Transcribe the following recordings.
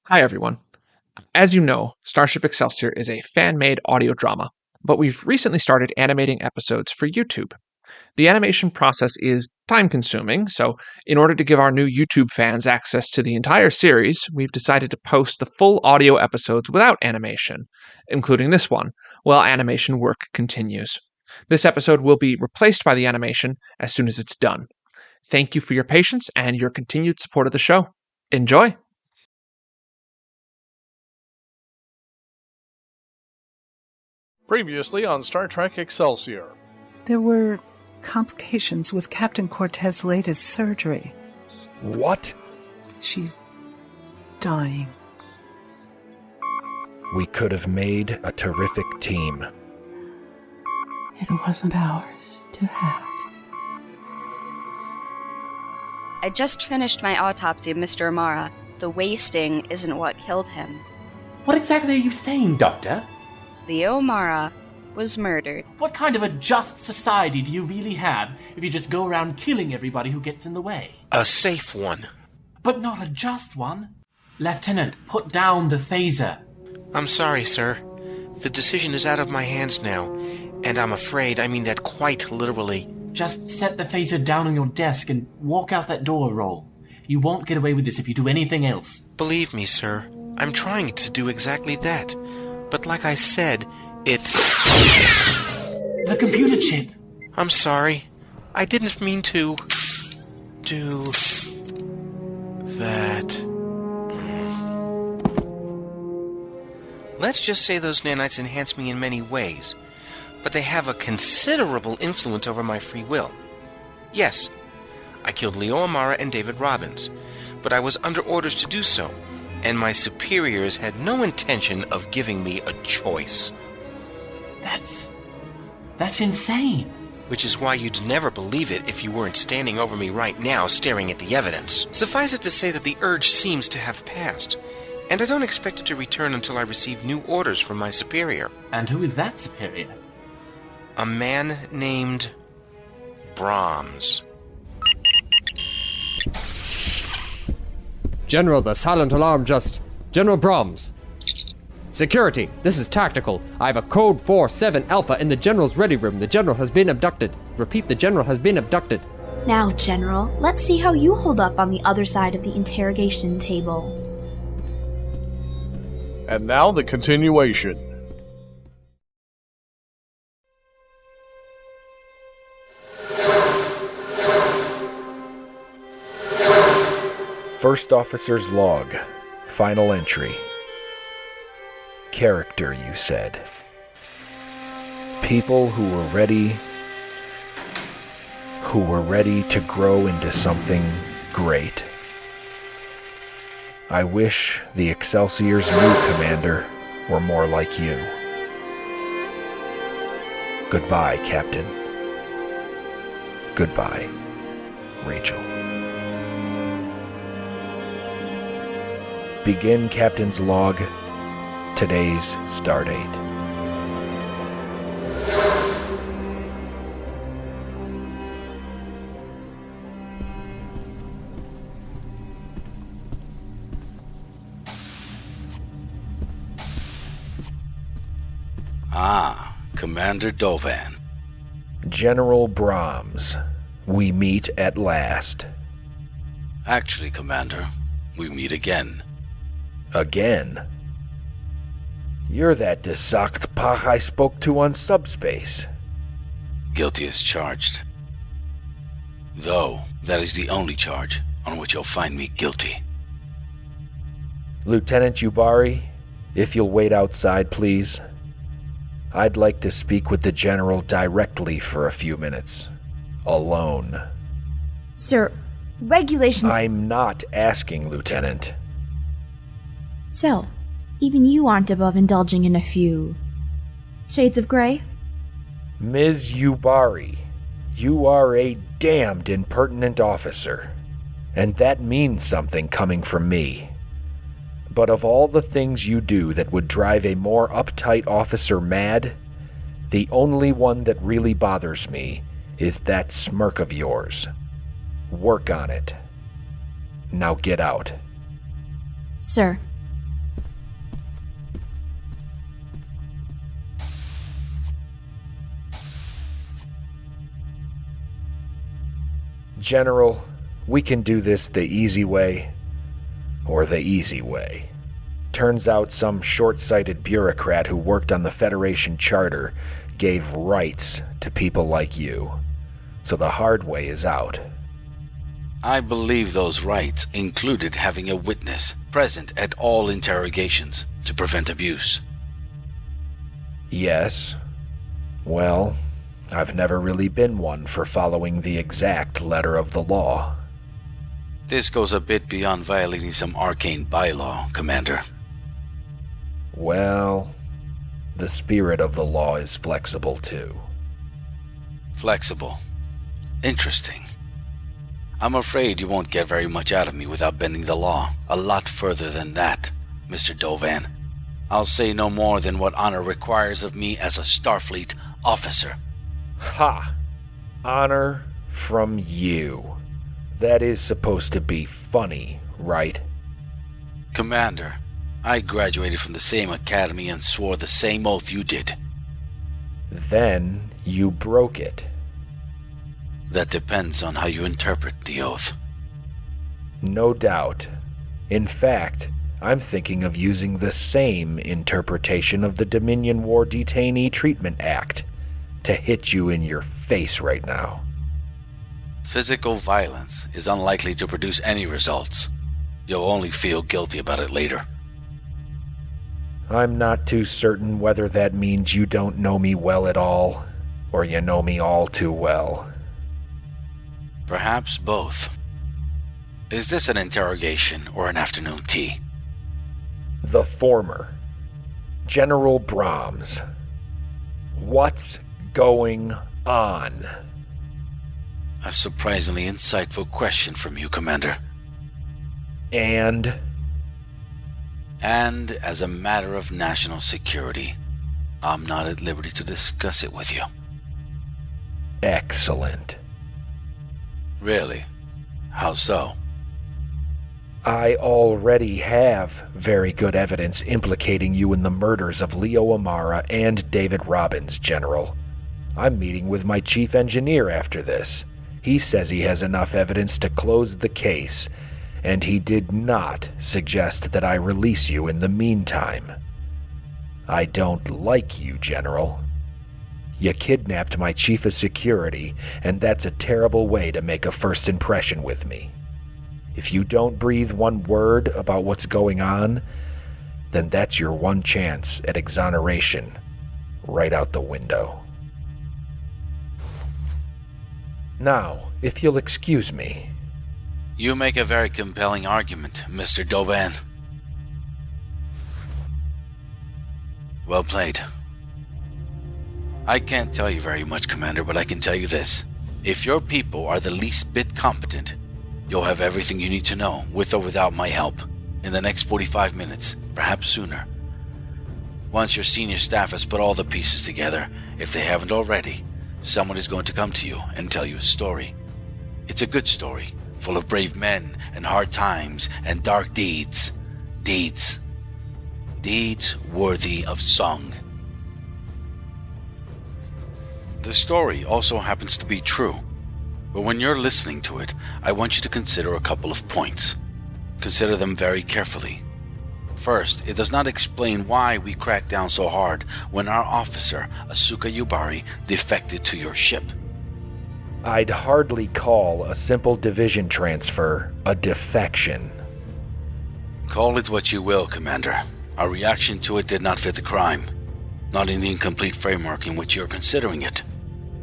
Hi, everyone. As you know, Starship Excelsior is a fan-made audio drama, but we've recently started animating episodes for YouTube. The animation process is time-consuming, so in order to give our new YouTube fans access to the entire series, we've decided to post the full audio episodes without animation, including this one, while animation work continues. This episode will be replaced by the animation as soon as it's done. Thank you for your patience and your continued support of the show. Enjoy! Previously on Star Trek Excelsior. There were complications with Captain Cortez's latest surgery. What? She's dying. We could have made a terrific team. It wasn't ours to have. I just finished my autopsy of Mr. Amara. The wasting isn't what killed him. What exactly are you saying, Doctor? Leo Amara was murdered. What kind of a just society do you really have if you just go around killing everybody who gets in the way? A safe one. But not a just one. Lieutenant, put down the phaser. I'm sorry, sir. The decision is out of my hands now, and I'm afraid I mean that quite literally. Just set the phaser down on your desk and walk out that door, Roll. You won't get away with this if you do anything else. Believe me, sir, I'm trying to do exactly that. But like I said, The computer chip! I'm sorry. I didn't mean to do that. Let's just say those nanites enhance me in many ways, but they have a considerable influence over my free will. Yes, I killed Leo Amara and David Robbins, but I was under orders to do so, and my superiors had no intention of giving me a choice. That's insane. Which is why you'd never believe it if you weren't standing over me right now staring at the evidence. Suffice it to say that the urge seems to have passed, and I don't expect it to return until I receive new orders from my superior. And who is that superior? A man named Brahms. General, the silent alarm just... General Brahms. Security, this is tactical. I have a code 47 Alpha in the General's ready room. The General has been abducted. Repeat, the General has been abducted. Now, General, let's see how you hold up on the other side of the interrogation table. And now the continuation. First Officer's Log. Final entry. Character, you said. People who were ready to grow into something great. I wish the Excelsior's new commander were more like you. Goodbye, Captain. Goodbye, Rachel. Begin Captain's Log. Today's stardate. Ah, Commander Dovan. General Brahms, we meet at last. Actually, Commander, we meet again. Again? You're that Desakt Pach I spoke to on subspace. Guilty as charged. Though, that is the only charge on which you'll find me guilty. Lieutenant Yubari, if you'll wait outside, please. I'd like to speak with the General directly for a few minutes. Alone. Sir, regulations... I'm not asking, Lieutenant. So, even you aren't above indulging in a few... shades of gray? Ms. Yubari, you are a damned impertinent officer. And that means something coming from me. But of all the things you do that would drive a more uptight officer mad, the only one that really bothers me is that smirk of yours. Work on it. Now get out. Sir, General, we can do this the easy way, or the easy way. Turns out some short-sighted bureaucrat who worked on the Federation Charter gave rights to people like you. So the hard way is out. I believe those rights included having a witness present at all interrogations to prevent abuse. Yes. Well, I've never really been one for following the exact letter of the law. This goes a bit beyond violating some arcane bylaw, Commander. Well, the spirit of the law is flexible too. Flexible. Interesting. I'm afraid you won't get very much out of me without bending the law a lot further than that, Mr. Dovan. I'll say no more than what honor requires of me as a Starfleet officer. Ha! Honor from you. That is supposed to be funny, right? Commander, I graduated from the same academy and swore the same oath you did. Then you broke it. That depends on how you interpret the oath. No doubt. In fact, I'm thinking of using the same interpretation of the Dominion War Detainee Treatment Act to hit you in your face right now. Physical violence is unlikely to produce any results. You'll only feel guilty about it later. I'm not too certain whether that means you don't know me well at all, or you know me all too well. Perhaps both. Is this an interrogation or an afternoon tea? The former. General Brahms. What's going on? A surprisingly insightful question from you, Commander. And as a matter of national security, I'm not at liberty to discuss it with you. Excellent. Really? How so? I already have very good evidence implicating you in the murders of Leo Amara and David Robbins, General. I'm meeting with my chief engineer after this. He says he has enough evidence to close the case, and he did not suggest that I release you in the meantime. I don't like you, General. You kidnapped my chief of security, and that's a terrible way to make a first impression with me. If you don't breathe one word about what's going on, then that's your one chance at exoneration, right out the window. Now, if you'll excuse me. You make a very compelling argument, Mr. Dovan. Well played. I can't tell you very much, Commander, but I can tell you this. If your people are the least bit competent, you'll have everything you need to know, with or without my help, in the next 45 minutes, perhaps sooner. Once your senior staff has put all the pieces together, if they haven't already, someone is going to come to you and tell you a story. It's a good story, full of brave men and hard times and dark deeds. Deeds worthy of song. The story also happens to be true, but when you're listening to it, I want you to consider a couple of points. Consider them very carefully. First, it does not explain why we cracked down so hard when our officer, Asuka Yubari, defected to your ship. I'd hardly call a simple division transfer a defection. Call it what you will, Commander. Our reaction to it did not fit the crime. Not in the incomplete framework in which you're considering it.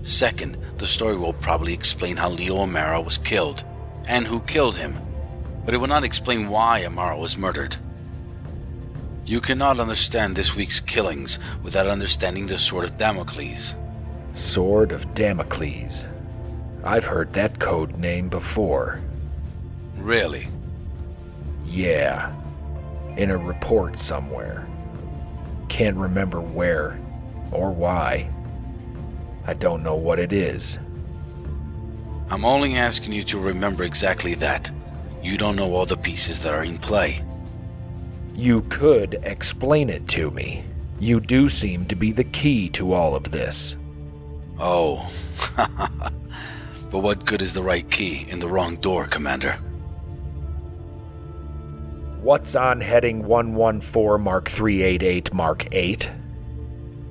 Second, the story will probably explain how Leo Amara was killed, and who killed him, but it will not explain why Amara was murdered. You cannot understand this week's killings without understanding the Sword of Damocles. Sword of Damocles. I've heard that code name before. Really? Yeah. In a report somewhere. Can't remember where or why. I don't know what it is. I'm only asking you to remember exactly that. You don't know all the pieces that are in play. You could explain it to me. You do seem to be the key to all of this. Oh, But what good is the right key in the wrong door, Commander? What's on heading 114 Mark 388 Mark 8?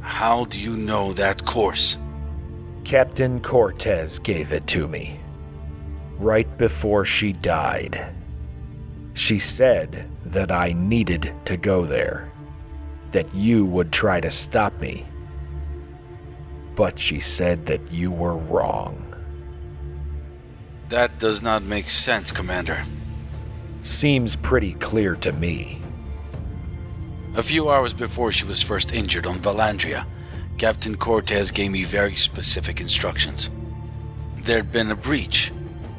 How do you know that course? Captain Cortez gave it to me. Right before she died. She said that I needed to go there. That you would try to stop me. But she said that you were wrong. That does not make sense, Commander. Seems pretty clear to me. A few hours before she was first injured on Valandria, Captain Cortez gave me very specific instructions. There'd been a breach.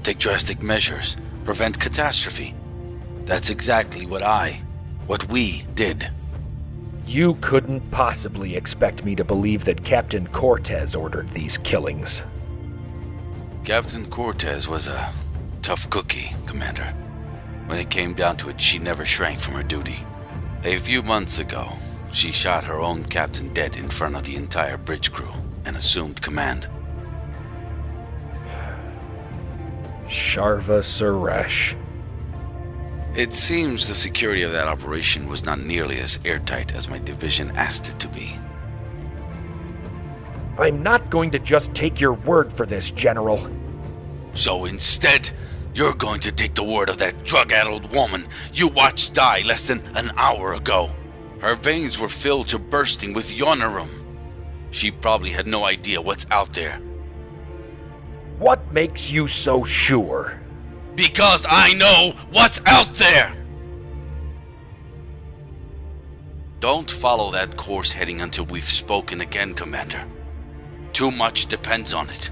Take drastic measures. Prevent catastrophe. That's exactly what we did. You couldn't possibly expect me to believe that Captain Cortez ordered these killings. Captain Cortez was a tough cookie, Commander. When it came down to it, she never shrank from her duty. A few months ago, she shot her own captain dead in front of the entire bridge crew and assumed command. Sharva Suresh. It seems the security of that operation was not nearly as airtight as my division asked it to be. I'm not going to just take your word for this, General. So instead, you're going to take the word of that drug-addled woman you watched die less than an hour ago. Her veins were filled to bursting with yonarum. She probably had no idea what's out there. What makes you so sure? Because I know what's out there! Don't follow that course heading until we've spoken again, Commander. Too much depends on it.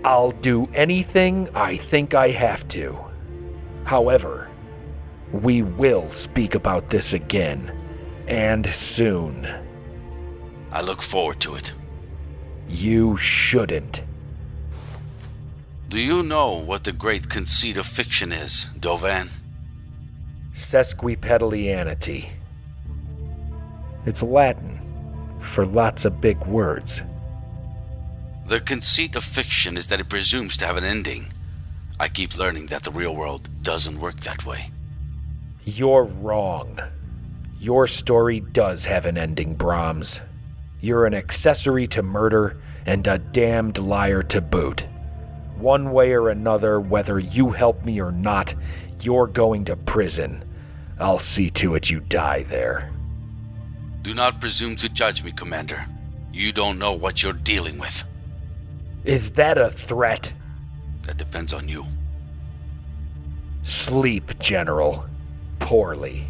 I'll do anything I think I have to. However, we will speak about this again, and soon. I look forward to it. You shouldn't. Do you know what the great conceit of fiction is, Dovan? Sesquipedalianity. It's Latin for lots of big words. The conceit of fiction is that it presumes to have an ending. I keep learning that the real world doesn't work that way. You're wrong. Your story does have an ending, Brahms. You're an accessory to murder and a damned liar to boot. One way or another, whether you help me or not, you're going to prison. I'll see to it you die there. Do not presume to judge me, Commander. You don't know what you're dealing with. Is that a threat? That depends on you. Sleep, General. Poorly.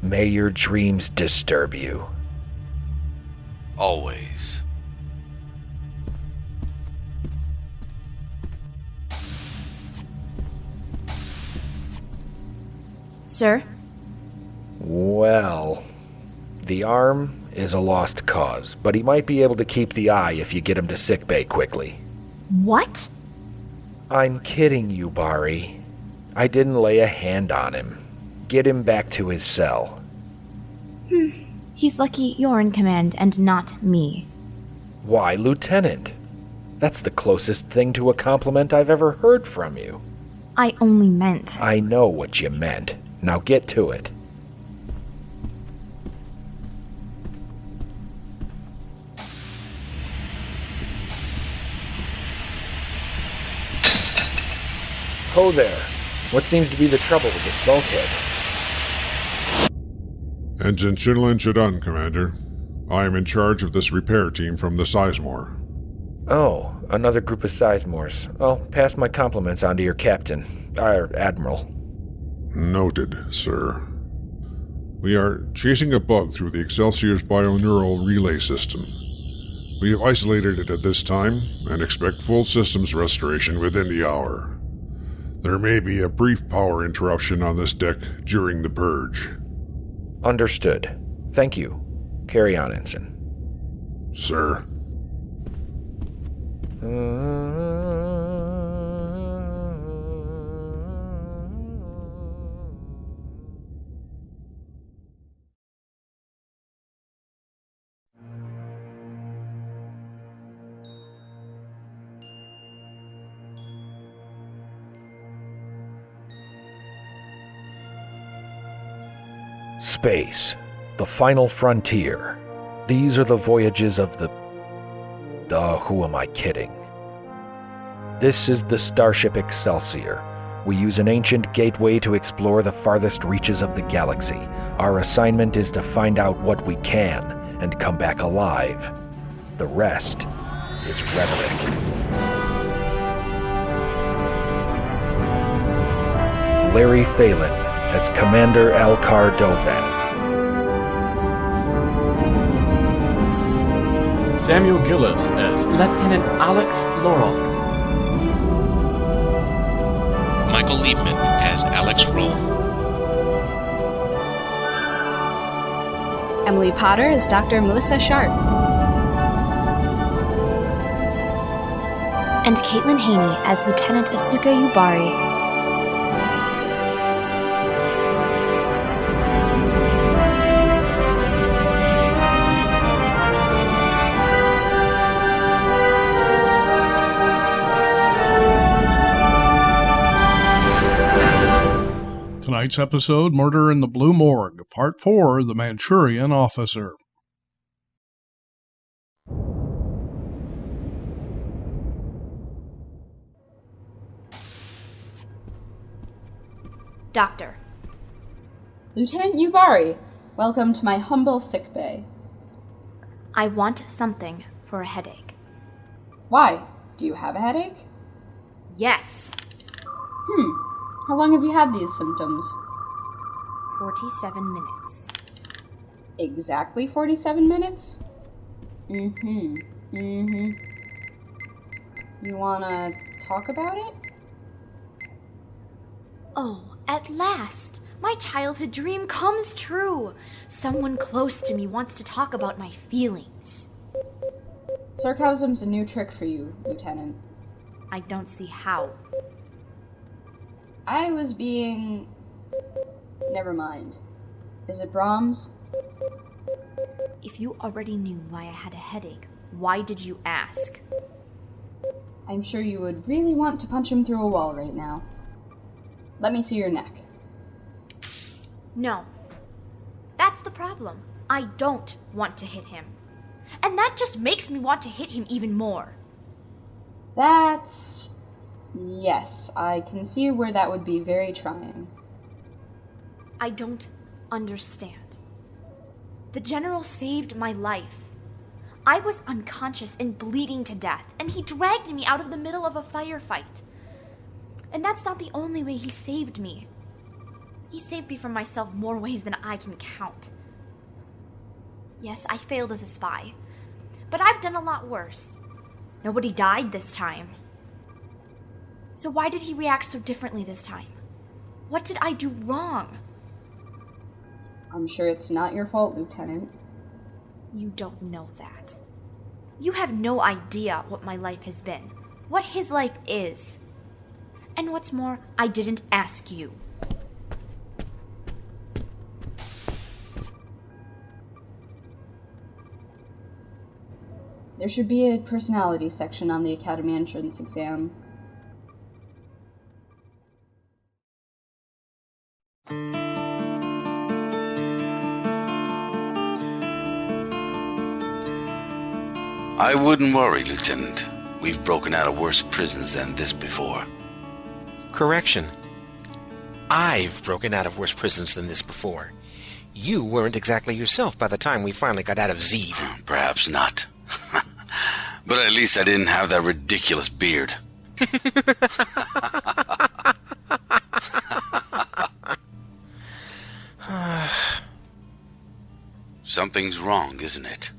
May your dreams disturb you. Always. Sir? Well, the arm is a lost cause, but he might be able to keep the eye if you get him to sickbay quickly. What? I'm kidding you, Bari. I didn't lay a hand on him. Get him back to his cell. He's lucky you're in command and not me. Why, Lieutenant? That's the closest thing to a compliment I've ever heard from you. I only meant... I know what you meant. Now get to it. Ho there. What seems to be the trouble with this bulkhead? Engine Shinlin Shadun, Commander. I am in charge of this repair team from the Sizemore. Oh, another group of Sizemores. I'll pass my compliments on to your captain, Admiral. Noted, sir. We are chasing a bug through the Excelsior's bioneural relay system. We have isolated it at this time and expect full systems restoration within the hour. There may be a brief power interruption on this deck during the purge. Understood. Thank you. Carry on, Ensign. Sir. Space, the final frontier. These are the voyages of the... who am I kidding? This is the Starship Excelsior. We use an ancient gateway to explore the farthest reaches of the galaxy. Our assignment is to find out what we can and come back alive. The rest is rhetoric. Larry Phelan as Commander Alcar Dovan. Samuel Gillis as Lieutenant Alex Lorok. Michael Liebman as Alex Roll. Emily Potter as Dr. Melissa Sharp. And Caitlin Haney as Lieutenant Asuka Yubari. Tonight's episode, Murder in the Blue Morgue, Part 4, The Manchurian Officer. Doctor. Lieutenant Yubari, welcome to my humble sickbay. I want something for a headache. Why? Do you have a headache? Yes. How long have you had these symptoms? 47 minutes. Exactly 47 minutes? You wanna talk about it? Oh, at last! My childhood dream comes true! Someone close to me wants to talk about my feelings. Sarcasm's a new trick for you, Lieutenant. I don't see how. I was being... Never mind. Is it Brahms? If you already knew why I had a headache, why did you ask? I'm sure you would really want to punch him through a wall right now. Let me see your neck. No. That's the problem. I don't want to hit him. And that just makes me want to hit him even more. That's... Yes, I can see where that would be very trying. I don't understand. The general saved my life. I was unconscious and bleeding to death, and he dragged me out of the middle of a firefight. And that's not the only way he saved me. He saved me from myself more ways than I can count. Yes, I failed as a spy, but I've done a lot worse. Nobody died this time. So why did he react so differently this time? What did I do wrong? I'm sure it's not your fault, Lieutenant. You don't know that. You have no idea what my life has been, what his life is. And what's more, I didn't ask you. There should be a personality section on the Academy entrance exam. I wouldn't worry, Lieutenant. We've broken out of worse prisons than this before. Correction. I've broken out of worse prisons than this before. You weren't exactly yourself by the time we finally got out of Z. Perhaps not. But at least I didn't have that ridiculous beard. Something's wrong, isn't it?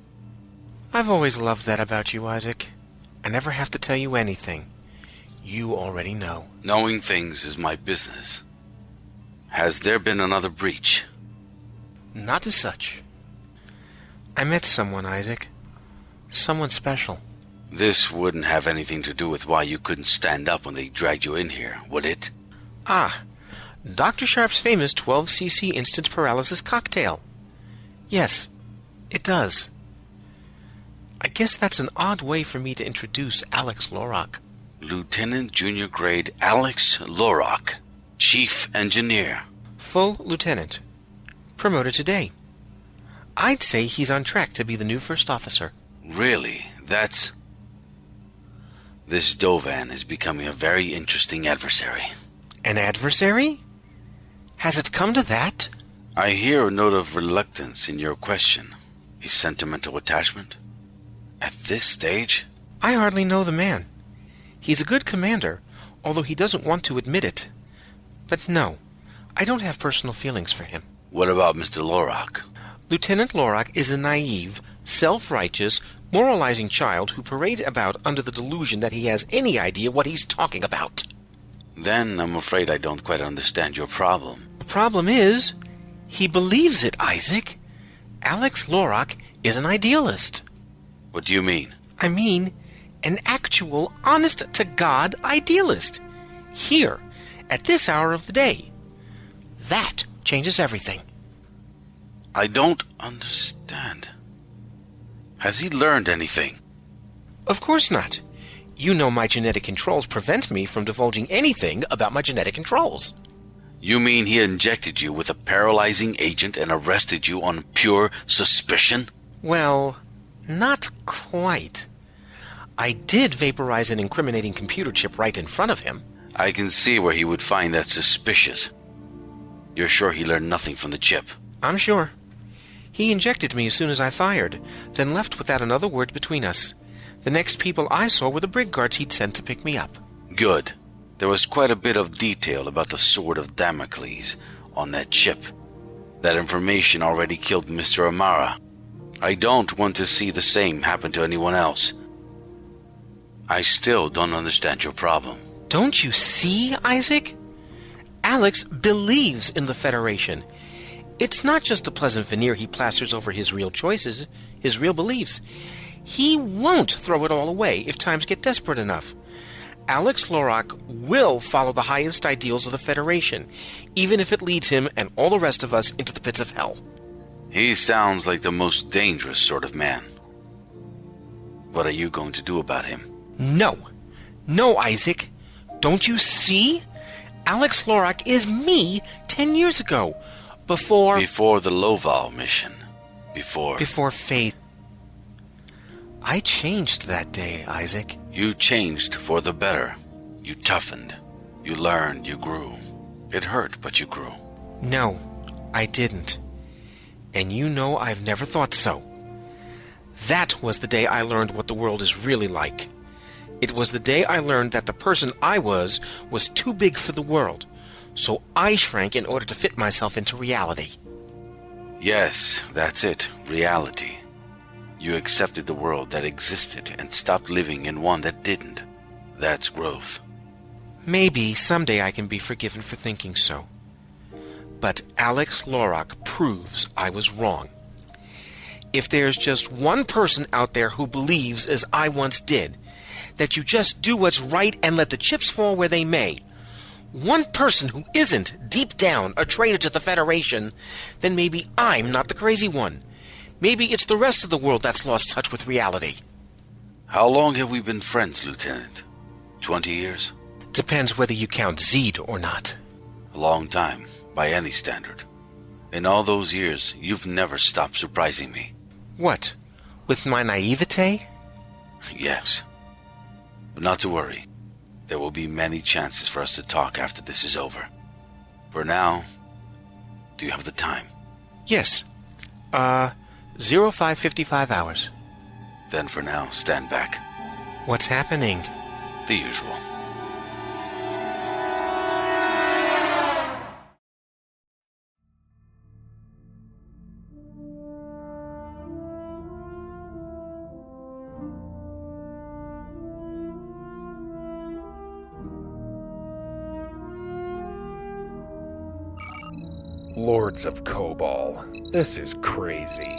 I've always loved that about you, Isaac. I never have to tell you anything. You already know. Knowing things is my business. Has there been another breach? Not as such. I met someone, Isaac. Someone special. This wouldn't have anything to do with why you couldn't stand up when they dragged you in here, would it? Ah, Dr. Sharp's famous 12cc instant paralysis cocktail. Yes, it does. I guess that's an odd way for me to introduce Alex Lorok. Lieutenant Junior Grade Alex Lorok, Chief Engineer. Full Lieutenant. Promoted today. I'd say he's on track to be the new first officer. Really? That's... This Dovan is becoming a very interesting adversary. An adversary? Has it come to that? I hear a note of reluctance in your question. A sentimental attachment? At this stage? I hardly know the man. He's a good commander, although he doesn't want to admit it. But no, I don't have personal feelings for him. What about Mr. Lorak? Lieutenant Lorak is a naive, self-righteous, moralizing child who parades about under the delusion that he has any idea what he's talking about. Then I'm afraid I don't quite understand your problem. The problem is, he believes it, Isaac. Alex Lorak is an idealist. What do you mean? I mean, an actual, honest-to-God idealist. Here, at this hour of the day. That changes everything. I don't understand. Has he learned anything? Of course not. You know my genetic controls prevent me from divulging anything about my genetic controls. You mean he injected you with a paralyzing agent and arrested you on pure suspicion? Well, not quite. I did vaporize an incriminating computer chip right in front of him. I can see where he would find that suspicious. You're sure he learned nothing from the chip? I'm sure. He injected me as soon as I fired, then left without another word between us. The next people I saw were the brig guards he'd sent to pick me up. Good. There was quite a bit of detail about the Sword of Damocles on that chip. That information already killed Mr. Amara. I don't want to see the same happen to anyone else. I still don't understand your problem. Don't you see, Isaac? Alex believes in the Federation. It's not just a pleasant veneer he plasters over his real choices, his real beliefs. He won't throw it all away if times get desperate enough. Alex Lorak will follow the highest ideals of the Federation, even if it leads him and all the rest of us into the pits of hell. He sounds like the most dangerous sort of man. What are you going to do about him? No. No, Isaac. Don't you see? Alex Lorak is me 10 years ago. Before the Loval mission. Before Faith. I changed that day, Isaac. You changed for the better. You toughened. You learned. You grew. It hurt, but you grew. No, I didn't. And you know I've never thought so. That was the day I learned what the world is really like. It was the day I learned that the person I was too big for the world. So I shrank in order to fit myself into reality. Yes, that's it. Reality. You accepted the world that existed and stopped living in one that didn't. That's growth. Maybe someday I can be forgiven for thinking so. But Alex Lorak proves I was wrong. If there's just one person out there who believes, as I once did, that you just do what's right and let the chips fall where they may, one person who isn't, deep down, a traitor to the Federation, then maybe I'm not the crazy one. Maybe it's the rest of the world that's lost touch with reality. How long have we been friends, Lieutenant? 20 years? Depends whether you count Zed or not. A long time, by any standard. In all those years, you've never stopped surprising me. What? With my naivete? Yes. But not to worry. There will be many chances for us to talk after this is over. For now, do you have the time? Yes. 0555 hours. Then for now, stand back. What's happening? The usual. Lords of Cobol, this is crazy.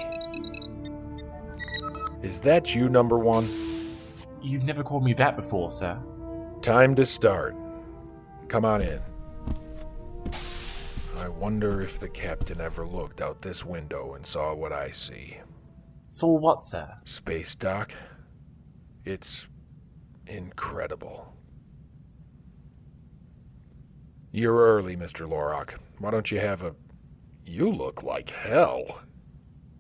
Is that you, number one? You've never called me that before, sir. Time to start. Come on in. I wonder if the captain ever looked out this window and saw what I see. Saw what, sir? Space dock. It's incredible. You're early, Mr. Lorak. Why don't you have a... You look like hell.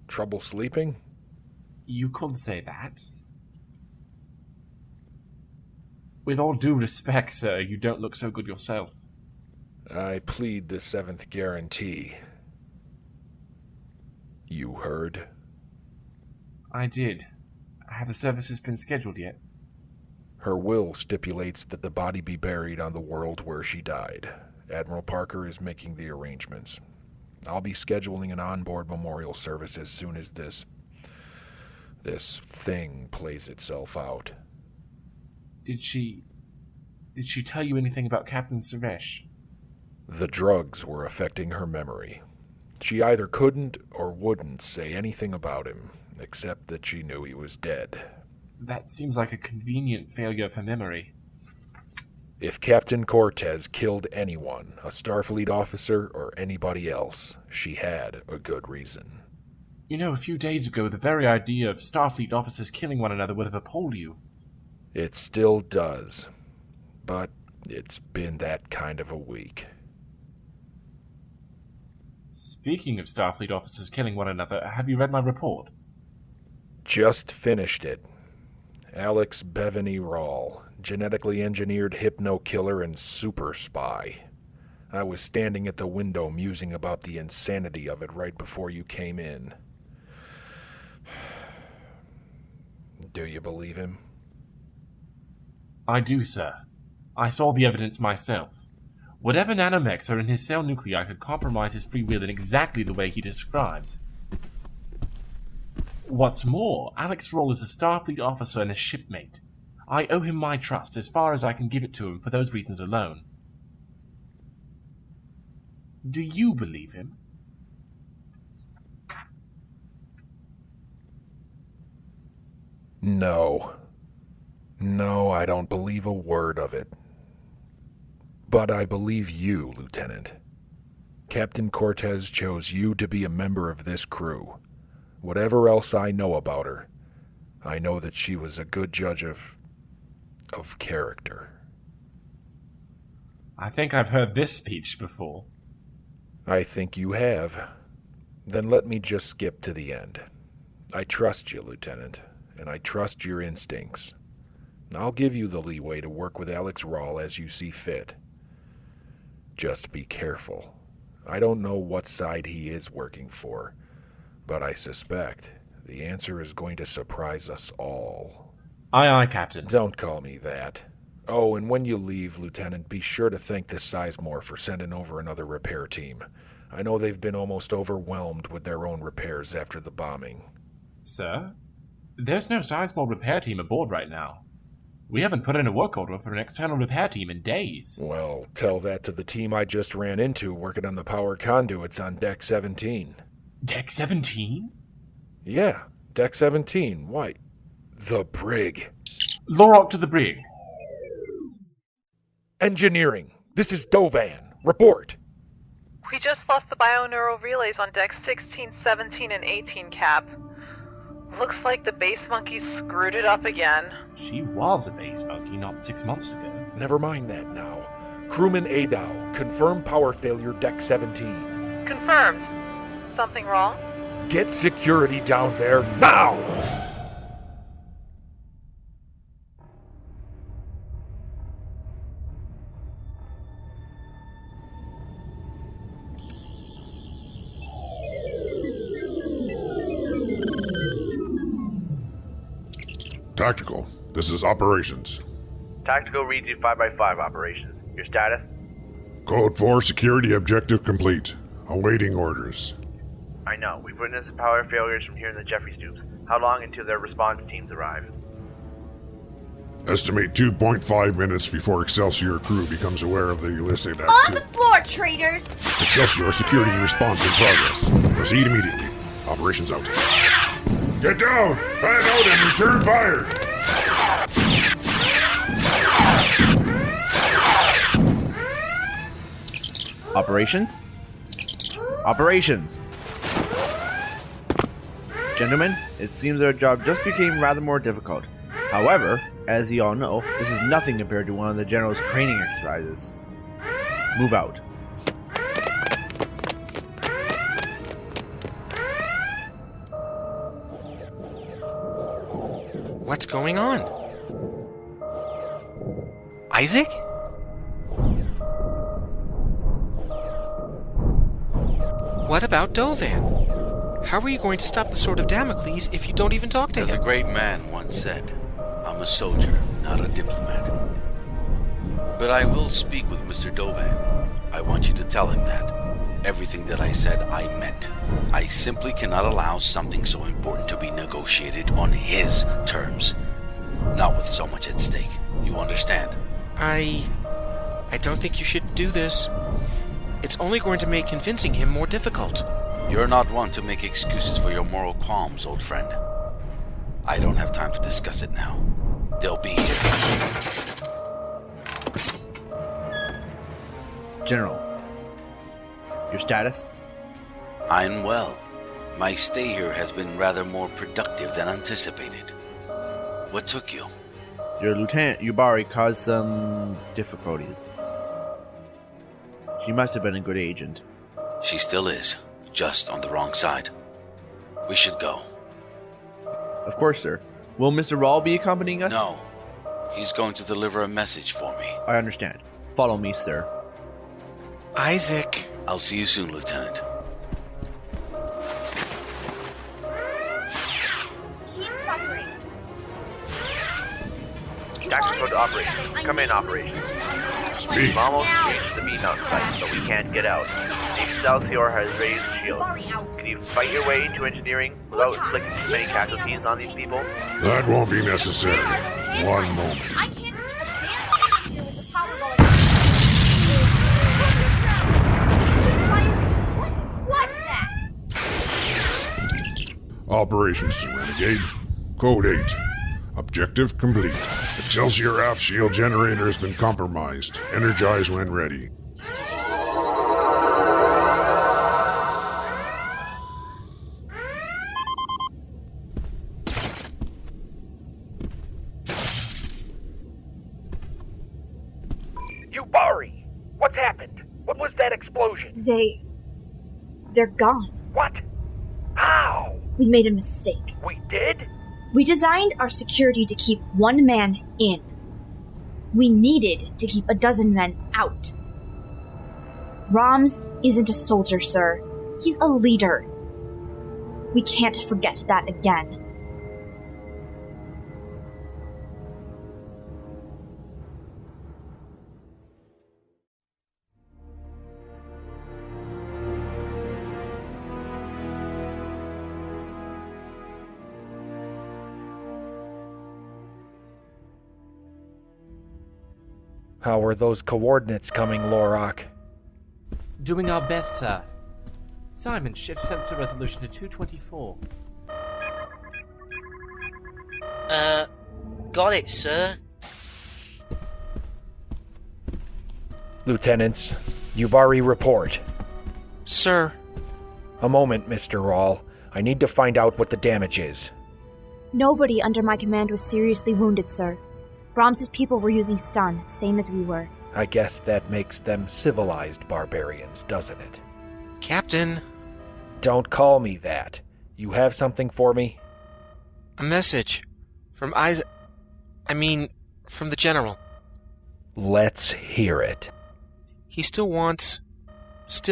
Trouble sleeping? You could say that. With all due respect, sir, you don't look so good yourself. I plead the 7th guarantee. You heard? I did. Have the services been scheduled yet? Her will stipulates that the body be buried on the world where she died. Admiral Parker is making the arrangements. I'll be scheduling an onboard memorial service as soon as this thing plays itself out. Did she tell you anything about Captain Suresh? The drugs were affecting her memory. She either couldn't or wouldn't say anything about him, except that she knew he was dead. That seems like a convenient failure of her memory. If Captain Cortez killed anyone, a Starfleet officer or anybody else, she had a good reason. You know, a few days ago, the very idea of Starfleet officers killing one another would have appalled you. It still does, but it's been that kind of a week. Speaking of Starfleet officers killing one another, have you read my report? Just finished it. Alex Bevany Rawl, genetically engineered hypno-killer and super spy. I was standing at the window musing about the insanity of it right before you came in. Do you believe him? I do, sir. I saw the evidence myself. Whatever nanomechs are in his cell nuclei could compromise his free will in exactly the way he describes. What's more, Alex Rawl is a Starfleet officer and a shipmate. I owe him my trust as far as I can give it to him for those reasons alone. Do you believe him? No. No, I don't believe a word of it. But I believe you, Lieutenant. Captain Cortez chose you to be a member of this crew. Whatever else I know about her, I know that she was a good judge of character. I think I've heard this speech before. I think you have. Then let me just skip to the end. I trust you, Lieutenant, and I trust your instincts. I'll give you the leeway to work with Alex Rawl as you see fit. Just be careful. I don't know what side he is working for, but I suspect the answer is going to surprise us all. Aye, aye, Captain. Don't call me that. Oh, and when you leave, Lieutenant, be sure to thank the Sizemore for sending over another repair team. I know they've been almost overwhelmed with their own repairs after the bombing. Sir? There's no Sizemore repair team aboard right now. We haven't put in a work order for an external repair team in days. Well, tell that to the team I just ran into working on the power conduits on Deck 17. Deck 17? Yeah, Deck 17. Why? The brig. Lorok to the brig. Engineering. This is Dovan. Report. We just lost the bioneural relays on decks 16, 17, and 18, Cap. Looks like the base monkey screwed it up again. She was a base monkey not 6 months ago. Never mind that now. Crewman Adow, confirm power failure Deck 17. Confirmed. Something wrong? Get security down there now! Tactical, this is operations. Tactical reads you 5x5 operations. Your status? Code 4 security objective complete. Awaiting orders. I know. We've witnessed power failures from here in the Jeffrey Stoops. How long until their response teams arrive? Estimate 2.5 minutes before Excelsior crew becomes aware of the illicit On activity. the floor, traitors! Excelsior security response in progress. Proceed immediately. Operations out. Get down! Fan out and return fire! Operations? Operations! Gentlemen, it seems our job just became rather more difficult. However, as you all know, this is nothing compared to one of the General's training exercises. Move out. What's going on? Isaac? What about Dovan? How are you going to stop the Sword of Damocles if you don't even talk to him? As a great man once said, I'm a soldier, not a diplomat. But I will speak with Mr. Dovan. I want you to tell him that. Everything that I said, I meant. I simply cannot allow something so important to be negotiated on his terms. Not with so much at stake. You understand? I don't think you should do this. It's only going to make convincing him more difficult. You're not one to make excuses for your moral qualms, old friend. I don't have time to discuss it now. They'll be here. General, your status? I'm well. My stay here has been rather more productive than anticipated. What took you? Your Lieutenant Yubari caused some difficulties. She must have been a good agent. She still is, just on the wrong side. We should go. Of course, sir. Will Mr. Rawl be accompanying us? No. He's going to deliver a message for me. I understand. Follow me, sir. Isaac. I'll see you soon, Lieutenant. Keep buffering. Tactical to operations. Come in, operations. We've almost reached the beam out site, but we can't get out. The Excelsior has raised shields. Can you fight your way to engineering without inflicting too many casualties on these people? That won't be necessary. One moment. I can't see a damn thing here with the power going. What was that? Operations to Renegade. Code 8. Objective complete. Excelsior aft shield generator has been compromised. Energize when ready. Yubari! What's happened? What was that explosion? They're gone. What? How? We made a mistake. We did? We designed our security to keep one man in. We needed to keep a dozen men out. Brahms isn't a soldier, sir. He's a leader. We can't forget that again. How are those coordinates coming, Lorak? Doing our best, sir. Simon, shift sensor resolution to 224. Got it, sir. Lieutenants, Yubari report. Sir. A moment, Mr. Rawl. I need to find out what the damage is. Nobody under my command was seriously wounded, sir. Brahms' people were using stun, same as we were. I guess that makes them civilized barbarians, doesn't it? Captain. Don't call me that. You have something for me? A message. From Isaac. From the General. Let's hear it. He still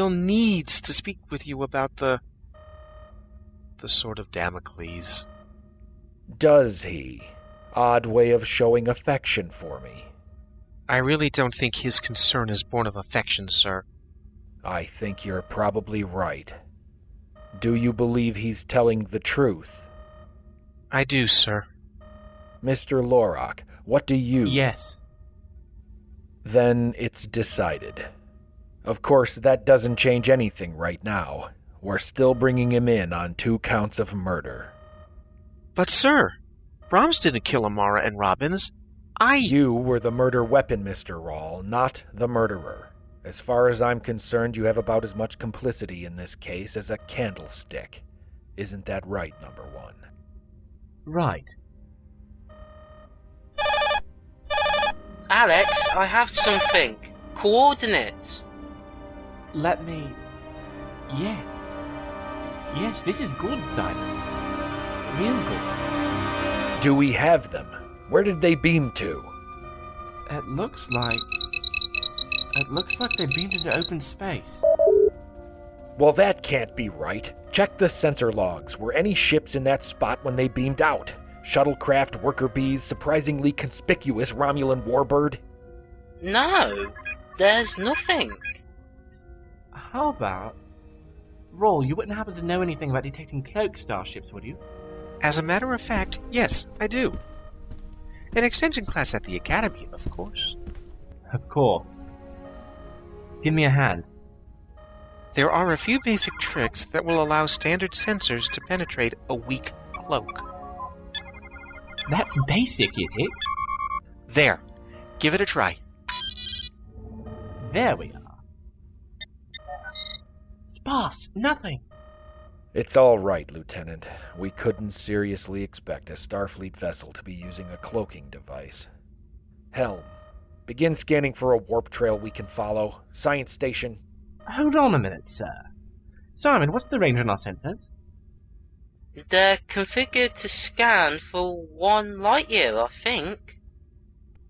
needs to speak with you about the Sword of Damocles. Does he? Odd way of showing affection for me. I really don't think his concern is born of affection, sir. I think you're probably right. Do you believe he's telling the truth? I do, sir. Mr. Lorak, what do you... Yes. Then it's decided. Of course, that doesn't change anything right now. We're still bringing him in on 2 counts of murder. But, sir, Brahms didn't kill Amara and Robbins. You were the murder weapon, Mr. Rawl, not the murderer. As far as I'm concerned, you have about as much complicity in this case as a candlestick. Isn't that right, number 1? Right. Alex, I have something. Coordinates. Let me... Yes. Yes, this is good, Simon. Real good. Do we have them? Where did they beam to? It looks like they beamed into open space. Well, that can't be right. Check the sensor logs. Were any ships in that spot when they beamed out? Shuttlecraft, worker bees, surprisingly conspicuous Romulan warbird? No, there's nothing. How about... Roll, you wouldn't happen to know anything about detecting cloaked starships, would you? As a matter of fact, yes, I do. An extension class at the Academy, of course. Of course. Give me a hand. There are a few basic tricks that will allow standard sensors to penetrate a weak cloak. That's basic, is it? There. Give it a try. There we are. Sparse, nothing. It's all right, Lieutenant. We couldn't seriously expect a Starfleet vessel to be using a cloaking device. Helm, begin scanning for a warp trail we can follow. Science station. Hold on a minute, sir. Simon, what's the range on our sensors? They're configured to scan for 1 light year, I think.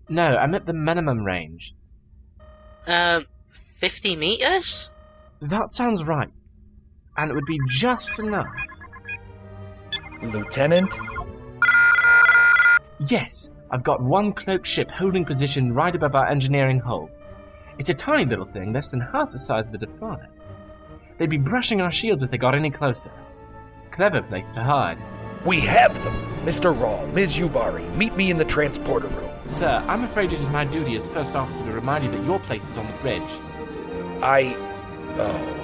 No, I meant the minimum range. 50 meters? That sounds right. And it would be just enough. Lieutenant? Yes, I've got one cloaked ship holding position right above our engineering hull. It's a tiny little thing, less than half the size of the Defiant. They'd be brushing our shields if they got any closer. Clever place to hide. We have them! Mr. Rawl, Ms. Yubari, meet me in the transporter room. Sir, I'm afraid it is my duty as first officer to remind you that your place is on the bridge. Oh.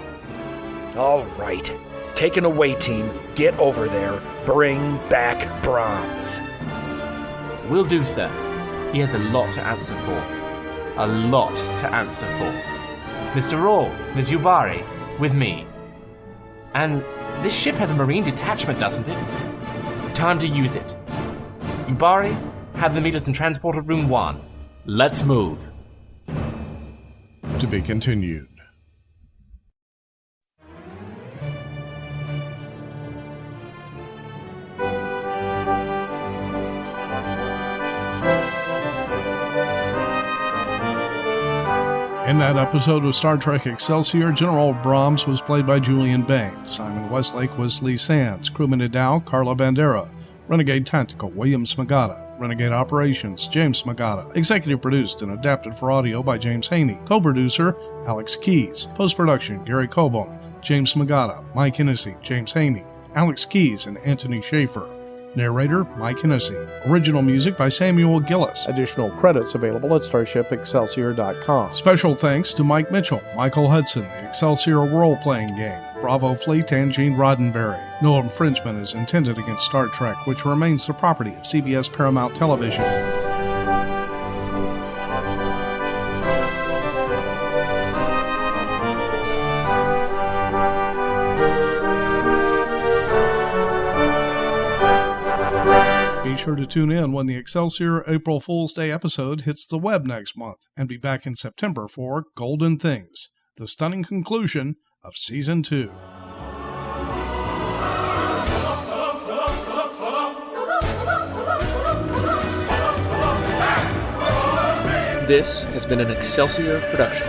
All right. Take an away team, get over there, bring back Brahms. Will do, sir. He has a lot to answer for. A lot to answer for. Mr. Rawl, Ms. Yubari, with me. And this ship has a marine detachment, doesn't it? Time to use it. Yubari, have them meet us in Transporter Room 1. Let's move. To be continued. In that episode of Star Trek Excelsior, General Brahms was played by Julian Bain. Simon Westlake was Lee Sands. Crewman Adao, Carla Bandera. Renegade Tactical, William Smagata. Renegade Operations, James Smagata. Executive produced and adapted for audio by James Haney. Co-producer, Alex Keys. Post-production, Gary Coburn. James Smagata, Mike Hennessy, James Haney. Alex Keys and Anthony Schaefer. Narrator, Mike Hennessy. Original music by Samuel Gillis. Additional credits available at StarshipExcelsior.com. Special thanks to Mike Mitchell, Michael Hudson, the Excelsior role-playing game, Bravo Fleet, and Gene Roddenberry. No infringement is intended against Star Trek, which remains the property of CBS Paramount Television. Be sure to tune in when the Excelsior April Fool's Day episode hits the web next month, and be back in September for Golden Things, the stunning conclusion of Season 2. This has been an Excelsior production.